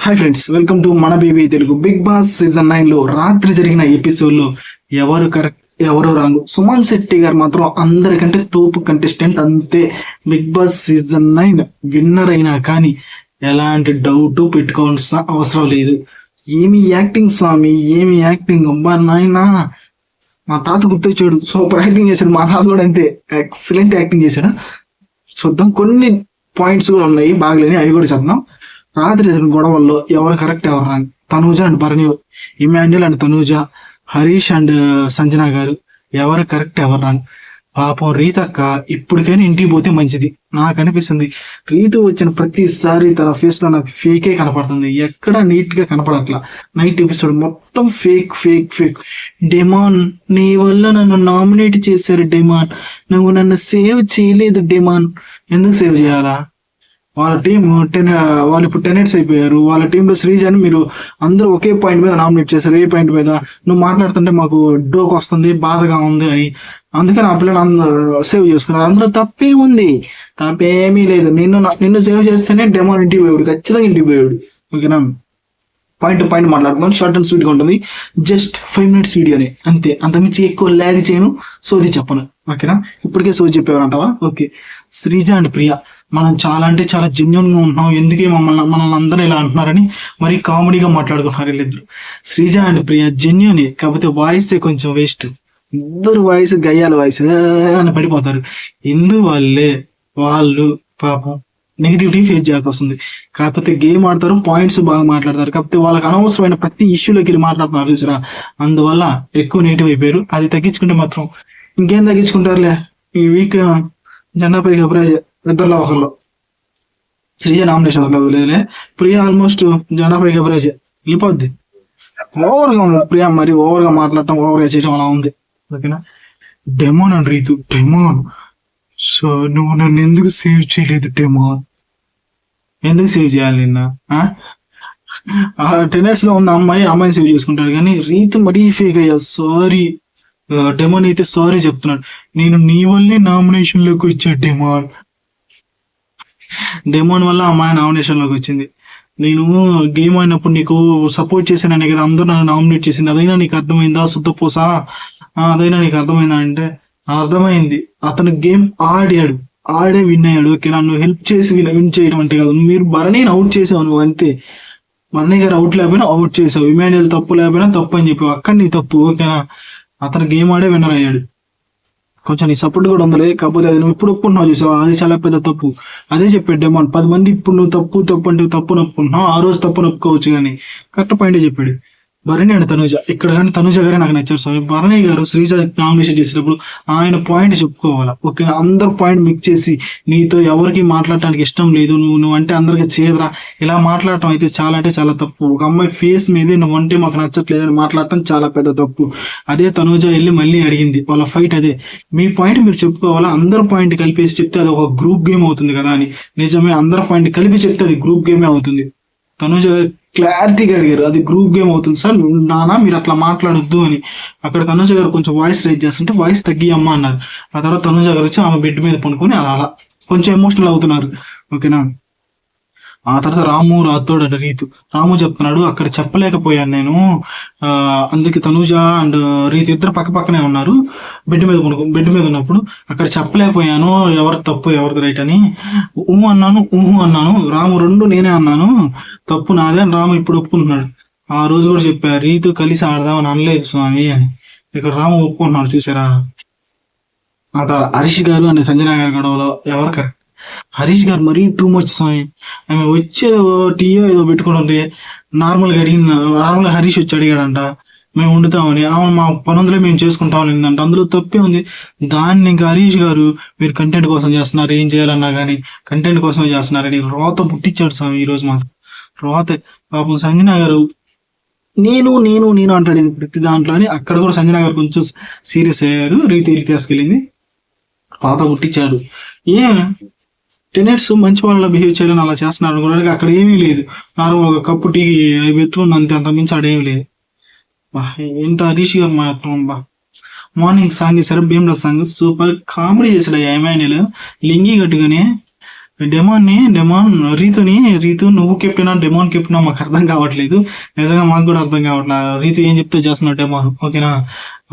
Hi friends, welcome to మన baby Telugu. Bigg Boss season 9 లో రాత్రి జరిగిన ఎపిసోడ్ లో ఎవరు కరెక్ట్ ఎవరు రాంగ్. సుమన్ శెట్టి గారు మాత్రం అందరికంటే తోపు కంటెస్టెంట్ అంతే. బిగ్ బాస్ సీజన్ 9 విన్నర్ అయినా కానీ ఎలాంటి డౌట్ పెట్టుకోవాల్సిన అవసరం లేదు. ఏమి యాక్టింగ్ స్వామి, ఏమి యాక్టింగ్. అబ్బా నాయనా, మా తాత గుర్తొచ్చాడు, సూపర్ యాక్టింగ్ చేశాడు. మా తాత కూడా అంతే ఎక్సలెంట్ యాక్టింగ్ చేశాడు. చూద్దాం, కొన్ని పాయింట్స్ కూడా ఉన్నాయి బాగలేని, అవి కూడా చెప్దాం. రాత్రి జరిగిన గొడవల్లో ఎవరు కరెక్ట్ ఎవరు wrong. Tanuja and Bharani, Emmanuel and Tanuja, Harish and Sanjana గారు ఎవరు కరెక్ట్ ఎవరు రాంగ్. పాపం రీతక్క ఇప్పటికైనా ఇంటికి పోతే మంచిది నాకు అనిపిస్తుంది. రీతు వచ్చిన ప్రతిసారి తన ఫేస్ లో నాకు ఫేకే కనపడుతుంది, ఎక్కడ నీట్ గా కనపడట్లా. నైట్ ఎపిసోడ్ మొత్తం ఫేక్ ఫేక్ ఫేక్. డెమాన్, నీ వల్ల నన్ను నామినేట్ చేశారు డెమాన్, నువ్వు నన్ను సేవ్ చేయలేదు డెమాన్. ఎందుకు సేవ్ చేయాలా? వాళ్ళ టీం వాళ్ళు ఇప్పుడు 10 hits అయిపోయారు. వాళ్ళ టీంలో శ్రీజాని మీరు అందరూ ఒకే పాయింట్ మీద నామినేట్ చేశారు. ఏ పాయింట్ మీద? నువ్వు మాట్లాడుతుంటే మాకు డోక్ వస్తుంది, బాధగా ఉంది అని. అందుకని ఆ పిల్లని అందరూ సేవ్ చేసుకున్నారు. అందులో తప్పే ఉంది, తప్పేమీ లేదు. నిన్ను సేవ్ చేస్తేనే డెమోన్ ఇంటికి పోయాడు, ఖచ్చితంగా ఇంటికి పోయాడు. ఓకేనా? పాయింట్ టు పాయింట్ మాట్లాడుతున్నాను, షార్ట్ అండ్ స్వీట్ గా ఉంటుంది. జస్ట్ 5 minutes వీడియోనే అంతే, అంతమించి ఎక్కువ ల్యాగ్ చేయను, సోది చెప్పను. ఓకేనా? ఇప్పటికే సోది చెప్పేవారంటావా? ఓకే. శ్రీజ అండ్ ప్రియా, మనం చాలా అంటే చాలా జెన్యున్ గా ఉంటున్నాం, ఎందుకే మనల్ని అందరూ ఇలా అంటున్నారని మరి కామెడీగా మాట్లాడుకుంటున్నారు వీళ్ళిద్దరు. శ్రీజ అండ్ ప్రియా జెన్యున్, కాకపోతే వాయిస్ కొంచెం వేస్ట్. ఇద్దరు వాయిస్ గయ్యాల వాయిస్ అని పడిపోతారు. ఎందువల్లే వాళ్ళు పాపం నెగిటివిటీ ఫేస్ చేయాల్సి వస్తుంది. కాకపోతే గేమ్ ఆడతారు, పాయింట్స్ బాగా మాట్లాడతారు, కాకపోతే వాళ్ళకి అనవసరమైన ప్రతి ఇష్యూలోకి వెళ్ళి మాట్లాడుతున్నారు చూసారా, అందువల్ల ఎక్కువ నెగిటివ్ అయిపోయారు. అది తగ్గించుకుంటే మాత్రం ఇంకేం తగ్గించుకుంటారులే. ఈ వీక్ జెండాపై ఇద్దరులో ఒకళ్ళు. శ్రీజ నామినేషన్ వదిలేదులే, ప్రియా ఆల్మోస్ట్ జెండాపై గబరేజ్ వెళ్ళిపోద్ది. ఓవర్గా ఉంది ప్రియా, మరి ఓవర్గా మాట్లాడటం, ఓవర్గా చేయడం అలా ఉంది. ఓకేనా? Demon and Rithu, Demon so నువ్వు నన్ను ఎందుకు సేవ్ చేయలేదు డెమోన్? ఎందుకు సేవ్ చేయాలి నిన్న? 10 hits లో ఉన్న అమ్మాయిని సేవ్ చేసుకుంటాడు, కానీ రీతు మరీ ఫేక్ అయ్యా. సారీ డెమోన్ అయితే సారీ చెప్తున్నాడు. నేను నీ వల్లే నామినేషన్ లోకి వచ్చా డెమోన్. డెమోన్ వల్ల అమ్మాయి నామినేషన్ లోకి వచ్చింది. నేను గేమ్ అయినప్పుడు నీకు సపోర్ట్ చేశాననే కదా అందరూ నన్ను నామినేట్ చేసింది. అదైనా నీకు అర్థమైందా సుద్దపోసా? అదైనా నీకు అర్థమైందా అంటే అర్థమైంది. అతను గేమ్ ఆడే విన్ అయ్యాడు. ఓకే, నన్ను హెల్ప్ చేసి విన్ చేయడం అంటే కాదు. మీరు భరణిని అవుట్ చేసావు, నువ్వు అంతే. భరణి గారు అవుట్ లేకపోయినా అవుట్ చేసావు, ఇమాన్యుల్ తప్పు లేకపోయినా తప్పు అని చెప్పావు. అక్కడ నీ తప్పు. ఓకేనా? అతను గేమ్ ఆడే విన్నర్ అయ్యాడు. కొంచెం నీ సపోర్ట్ కూడా ఉందలే, కాకపోతే అది నువ్వు ఇప్పుడు ఒప్పుకున్నావు చూసావు, అది చాలా పెద్ద తప్పు. అదే చెప్పాడు డెమాన్. 10 మంది ఇప్పుడు నువ్వు తప్పు అంటే తప్పు నొప్పుకుంటున్నావు, ఆ రోజు తప్పు నొప్పుకోవచ్చు, కానీ కరెక్ట్ పాయింటే చెప్పాడు. భరణి అండ్ తనుజ, ఇక్కడ కానీ తనుజ గారే నాకు నచ్చారు స్వామి. భరణి గారు శ్రీజ నామినేషన్ చేసేటప్పుడు ఆయన పాయింట్ చెప్పుకోవాలా. ఓకే, అందరు పాయింట్ మిక్స్ చేసి నీతో ఎవరికి మాట్లాడటానికి ఇష్టం లేదు, నువ్వు అంటే అందరికి చేదరా, ఇలా మాట్లాడటం అయితే చాలా అంటే చాలా తప్పు. ఒక అమ్మాయి ఫేస్ మీదే నువ్వు అంటే మాకు నచ్చట్లేదని మాట్లాడటం చాలా పెద్ద తప్పు. అదే తనుజ వెళ్ళి మళ్ళీ అడిగింది, వాళ్ళ ఫైట్ అదే. మీ పాయింట్ మీరు చెప్పుకోవాలా, అందరు పాయింట్ కలిపేసి చెప్తే అది ఒక గ్రూప్ గేమ్ అవుతుంది కదా అని. నిజమే, అందరు పాయింట్ కలిపి చెప్తే అది గ్రూప్ గేమే అవుతుంది. తనుజ గారు క్లారిటీగా అడిగారు, అది గ్రూప్ గేమ్ అవుతుంది సార్, నానా మీరు అట్లా మాట్లాడొద్దు అని. అక్కడ తనుజ గారు కొంచెం వాయిస్ రైజ్ చేస్తుంటే వాయిస్ తగ్గియమ్మా అన్నారు. ఆ తర్వాత తనుజ గారు వచ్చి ఆమె బెడ్ మీద పడుకొని అలా కొంచెం ఎమోషనల్ అవుతున్నారు. ఓకేనా? ఆ తర్వాత రాము రాతోడు అండ్ రీతు. రాము చెప్తున్నాడు, అక్కడ చెప్పలేకపోయాను నేను, అందుకే తనుజ అండ్ రీతు ఇద్దరు పక్క పక్కనే ఉన్నారు బెడ్ మీద ఉన్నప్పుడు అక్కడ చెప్పలేకపోయాను ఎవరు తప్పు ఎవరిది రైట్ అని. అన్నాను రాము, రెండు నేనే అన్నాను, తప్పు నాదే అని రాము ఇప్పుడు ఒప్పుకుంటున్నాడు. ఆ రోజు కూడా చెప్పా రీతు కలిసి ఆడదామని అనలేదు స్వామి అని. ఇక్కడ రాము ఒప్పుకుంటున్నాడు చూసారా. ఆ తర్వాత హరీష్ గారు అండ్ సంజన గారి గొడవలో ఎవరు కరెక్ట్? హరీష్ గారు మరీ టూ మచ్ స్వామి. ఆమె వచ్చేదో టీయో ఏదో పెట్టుకుంటుంది, నార్మల్గా హరీష్ వచ్చి అడిగాడంట మేము వండుతామని. ఆమె మా పనుందులో మేము చేసుకుంటామని అంట, అందులో తప్పే ఉంది. దాన్ని ఇంకా హరీష్ గారు మీరు కంటెంట్ కోసం చేస్తున్నారు, ఏం చేయాలన్నా కానీ కంటెంట్ కోసమే చేస్తున్నారని రోత పుట్టించాడు స్వామి. ఈ రోజు మాత్రం రోత. పాపం సంజన గారు నేను నేను నేను అంటాడు ఇది ప్రతి దాంట్లో అని. అక్కడ కూడా సంజన గారు కొంచెం సీరియస్ అయ్యారు, రీతి తీసుకెళ్ళింది, రోత పుట్టించాడు. 10 hits మంచి వాళ్ళ బిహేవ్ చేయాలని అలా చేస్తున్నారు అనుకోవడానికి అక్కడ ఏమీ లేదు. నార్మల్ ఒక కప్పు టీ పెట్టుకుని అంత మించి ఆడేమీ లేదు. ఏంటో హరీష్ గారు మాత్రం మార్నింగ్ సాంగ్ చేశారు, భీమ్లా సాంగ్ సూపర్ కామెడీ చేశాడు. ఏమైనా లింగి కట్టుగానే డెమాన్ రీతు నువ్వు కెప్టెనా డెమాన్ కెప్టెనా మాకు అర్థం కావట్లేదు. నిజంగా మాకు కూడా అర్థం కావట్లేదు. రీతు ఏం చెప్తే చేస్తున్నావు డెమాన్, ఓకేనా.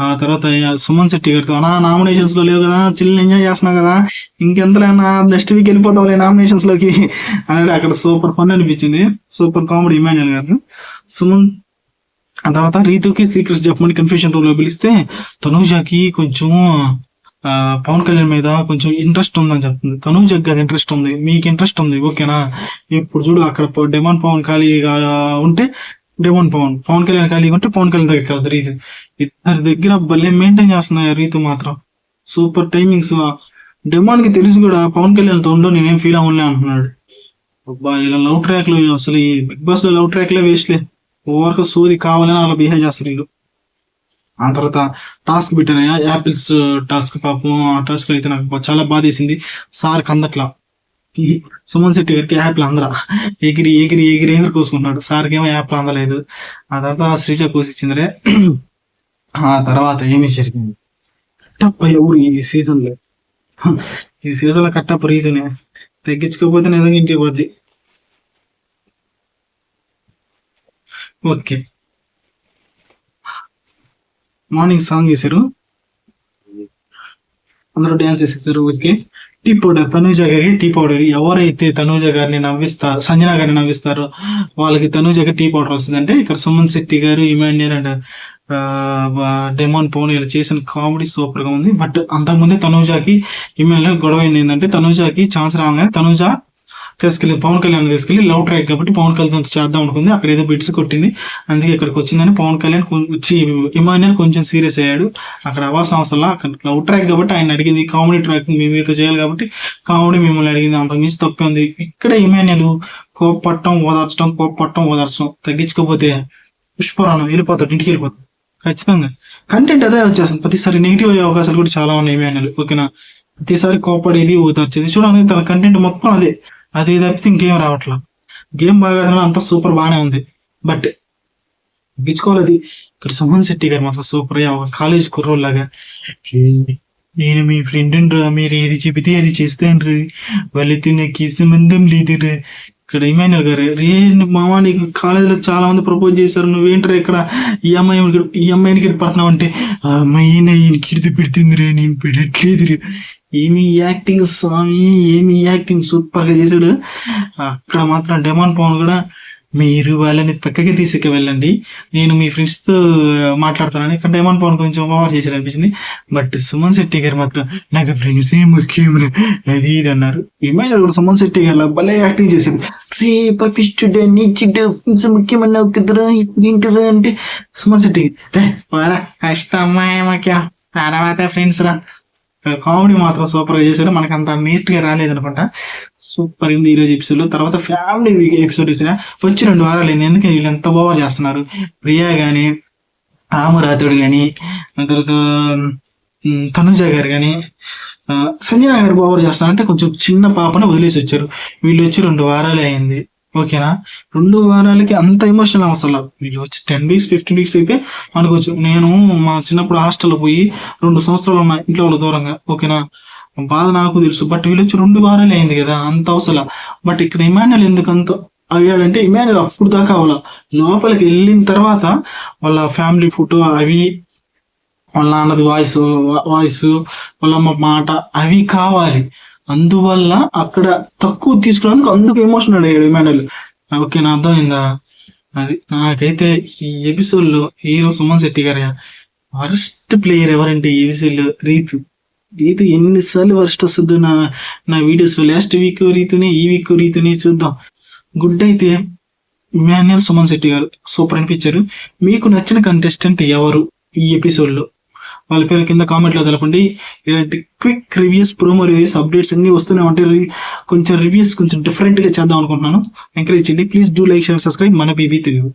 ఆ తర్వాత సుమన్ శెట్టి గారితో నామినేషన్స్ లో లేవు కదా, చిల్లు ఎంజాయ్ చేస్తున్నావు కదా, ఇంకెంతలేనా నెక్స్ట్ వీక్ వెళ్ళిపోతావు నామినేషన్స్ లోకి అనేది అక్కడ సూపర్ ఫన్ అనిపించింది. సూపర్ కామెడీ ఇమాన్యుల్ గారు. సుమన్ ఆ తర్వాత రీతుకి సీక్రెట్స్ చెప్పమని కన్ఫ్యూషన్ రూమ్ లో పిలిస్తే తనూజాకి కొంచెం పవన్ కళ్యాణ్ మీద కొంచెం ఇంట్రెస్ట్ ఉందని చెప్తుంది. తనూజకి అది ఇంట్రెస్ట్ ఉంది, మీకు ఇంట్రెస్ట్ ఉంది, ఓకేనా. ఇప్పుడు చూడు అక్కడ డెమాన్ పవన్ ఖాళీగా ఉంటే పవన్ కళ్యాణ్ ఖాళీగా ఉంటే పవన్ కళ్యాణ్ దగ్గరికి వెళ్తారు. రీతు ఇద్దరి దగ్గర భలే మెయింటైన్ చేస్తున్నాయి రీతు మాత్రం. Super timings. డెమాన్ కి తెలిసి కూడా పవన్ కళ్యాణ్ తో ఉండు నేనేం ఫీల్ అవ్వలే అంటున్నాడు. ఇలా లవ్ ట్రాక్ లో అసలు ఈ బిగ్ బాస్ లో లవ్ ట్రాక్ లో వేస్ట్లే, ఓవర్గా సోది కావాలని అలా బిహేవ్ చేస్తారు వీళ్ళు. ఆ తర్వాత టాస్క్ పెట్టాను, యాపిల్స్ టాస్క్. పాపం ఆ టాస్క్ అయితే నాకు చాలా బాధేసింది. సార్ కందట్లా సుమన్ శెట్టి గారికి యాప్లు అందరా ఎగిరి ఎగిరి ఎగిరి ఎగిరి కోసుకుంటున్నాడు. సార్కి ఏమో యాప్లు అందలేదు. ఆ తర్వాత శ్రీజ కోసిచ్చిందిరే. ఆ తర్వాత ఏమి జరిగింది, కట్టప్ప ఎవరు ఈ సీజన్ లో కట్టప్ప రీతునే తగ్గించుకోకపోతే నిజంగా ఇంటికి పోద్ది. ఓకే, మార్నింగ్ సాంగ్ వేశారు, అందరూ డ్యాన్స్ వేసేసారు. ఓకే, టీ పౌడర్ తనూజ గారికి టీ పౌడర్. ఎవరైతే తనూజ గారిని నవ్విస్తారు, సంజన గారిని నవ్విస్తారో వాళ్ళకి తనూజకి టీ పౌడర్ వస్తుంది. అంటే ఇక్కడ సుమన్ శెట్టి గారు, ఇమాన్యుల్ అండ్ డెమాన్ పవన్ ఇలా చేసిన కామెడీ సూపర్ గా ఉంది. బట్ అంతకుముందే తనూజకి ఇమాన్యుల్ గొడవ అయింది ఏంటంటే తనూజకి ఛాన్స్ రాగానే తనూజ పవన్ కళ్యాణ్ తీసుకెళ్లి లవ్ ట్రాక్ కాబట్టి పవన్ కళ్యాణ్ చేద్దాం అనుకుంది. అక్కడ ఏదో బిట్స్ కొట్టింది, అందుకే ఇక్కడికి వచ్చిందని పవన్ కళ్యాణ్ ఇమాన్యుల్ కొంచెం సీరియస్ అయ్యాడు. అక్కడ అవ్వాల్సిన అవసరం అక్కడ లవ్ ట్రాక్ కాబట్టి ఆయన అడిగింది, కామెడీ ట్రాక్ మీతో చేయాలి కాబట్టి కామెడీ మిమ్మల్ని అడిగింది, అంతకు మించి తప్పే ఉంది. ఇక్కడ ఇమాన్యుల్ కోప్పట్టం ఓదార్చడం తగ్గించుకోకపోతే పుష్పరాణం వెళ్ళిపోతాడు, ఇంటికి వెళ్ళిపోతాడు ఖచ్చితంగా. కంటెంట్ అదే వచ్చేస్తుంది, ప్రతిసారి నెగిటివ్ అయ్యే అవకాశాలు కూడా చాలా ఉన్నాయి ఇమాన్యుల్, ఓకేనా. ప్రతిసారి కోప్పడేది ఓదార్చేది చూడండి, తన కంటెంట్ మొత్తం అది తప్పితే ఇంకేం రావట్లా. గేమ్ బాగా అంత సూపర్ బాగానే ఉంది, బట్ గెలుచుకోవాలి. ఇక్కడ సుమన్ శెట్టి గారు మాత్రం సూపర్. కాలేజ్ కుర్రోళ్ళలాగా నేను మీ ఫ్రెండ్ రా, మీరు ఏది చెబితే అది చేస్తాను, వాళ్ళైతే నాకు సంబంధం లేదు. ఇక్కడ ఇమాన్యుల్ గారు, రే మామ నీకు కాలేజీలో చాలా మంది ప్రపోజ్ చేశారు, నువ్వేంటారు ఇక్కడ ఈ అమ్మాయిని కిడి పడుతున్నావు అంటే, ఆ అమ్మాయి నేను కిడితే పెడుతుంది రే, నేను పెట్టట్లేదు రే. ఏమి యాక్టింగ్ స్వామి, ఏమి యాక్టింగ్ సూపర్ గా చేశాడు. అక్కడ మాత్రం డెమాన్ పవన్ కూడా మీరు వాళ్ళని పక్కకి తీసుకు వెళ్ళండి, నేను మీ ఫ్రెండ్స్ తో మాట్లాడతానని. ఇక్కడ డెమాన్ పవన్ కొంచెం ఓవర్ చేశారు అనిపించింది. బట్ సుమన్ శెట్టి గారు మాత్రం నాకు ఫ్రెండ్స్ ఏ ముఖ్యం అది ఇది అన్నారు. ఇమాన్యుల్ కూడా సుమన్ శెట్టి గారు భలే యాక్టింగ్ చేసింది. రే పపిష్టుడే నీచుడే ఫ్రెండ్స్ ముఖ్యమన్నావు కదరా, ఏంటరా అంటే సుమన్ శెట్టి తర్వాత ఫ్రెండ్స్ రా. కామెడీ మాత్రం సూపర్ గా చేశారు, మనకు అంత నీట్ గా రాలేదు అనుకుంటా. సూపర్ ఉంది ఈ రోజు ఎపిసోడ్. తర్వాత ఫ్యామిలీ ఎపిసోడ్ వేసిన వచ్చి 2 వారాలు అయింది, ఎందుకంటే వీళ్ళు ఎంత బాగా చేస్తున్నారు. ప్రియా గాని, రామురాతుడు గాని, తర్వాత తనుజ గారు గాని, సంజన గారు బాగా చేస్తున్నారు. అంటే కొంచెం చిన్న పాపని వదిలేసి వచ్చారు, వీళ్ళు వచ్చి 2 వారాలే అయింది, ఓకేనా. 2 వారాలకి అంత ఎమోషనల్ అవసరం. వీళ్ళు వచ్చి 10 weeks 15 weeks అయితే అనుకోవచ్చు. నేను మా చిన్నప్పుడు హాస్టల్లో పోయి 2 సంవత్సరాలు ఉన్నా ఇంట్లో వాళ్ళ దూరంగా, ఓకేనా. బాధ నాకు తెలుసు. బట్ వీళ్ళు వచ్చి 2 వారాలే అయింది కదా, అంత అవసరం. బట్ ఇక్కడ ఇమాన్యుల్ ఎందుకు అంత అయ్యాడంటే, ఇమాన్యుల్ అప్పుడు దాకా అవ్వాల, లోపలికి వెళ్ళిన తర్వాత వాళ్ళ ఫ్యామిలీ ఫోటో అవి, వాళ్ళ నాన్నది వాయిస్, వాళ్ళ అమ్మ మాట అవి కావాలి. అందువల్ల అక్కడ తక్కువ తీసుకున్నందుకు అందుకు ఎమోషనల్ అయ్యాడు ఇమాన్యుల్, ఓకేనా. అర్థమైందా. అది నాకైతే ఈ ఎపిసోడ్ లో హీరో సుమన్ శెట్టి గారు. వరస్ట్ ప్లేయర్ ఎవరంటే ఈ ఎపిసోడ్ లో రీతు ఎన్నిసార్లు వరస్ట్ వస్తుందో నా వీడియోస్ లో. లాస్ట్ వీక్ రీతుని, ఈ వీక్ రీతుని చూద్దాం. గుడ్ అయితే ఇమాన్యుల్, సుమన్ శెట్టి గారు సూపర్ అనిపించారు. మీకు నచ్చిన కంటెస్టెంట్ ఎవరు ఈ ఎపిసోడ్ లో, వాళ్ళ పేరు కింద కామెంట్ లో తెలపండి. ఇలాంటి quick reviews, promo reviews, updates అన్ని వస్తూనే ఉంటాయి. కొంచెం రివ్యూస్ కొంచెం డిఫరెంట్ గా చేద్దాం అనుకుంటున్నాను. ఎంకరేజ్ చేయండి please. Do like, share, subscribe మన బీబీ తెలుగు.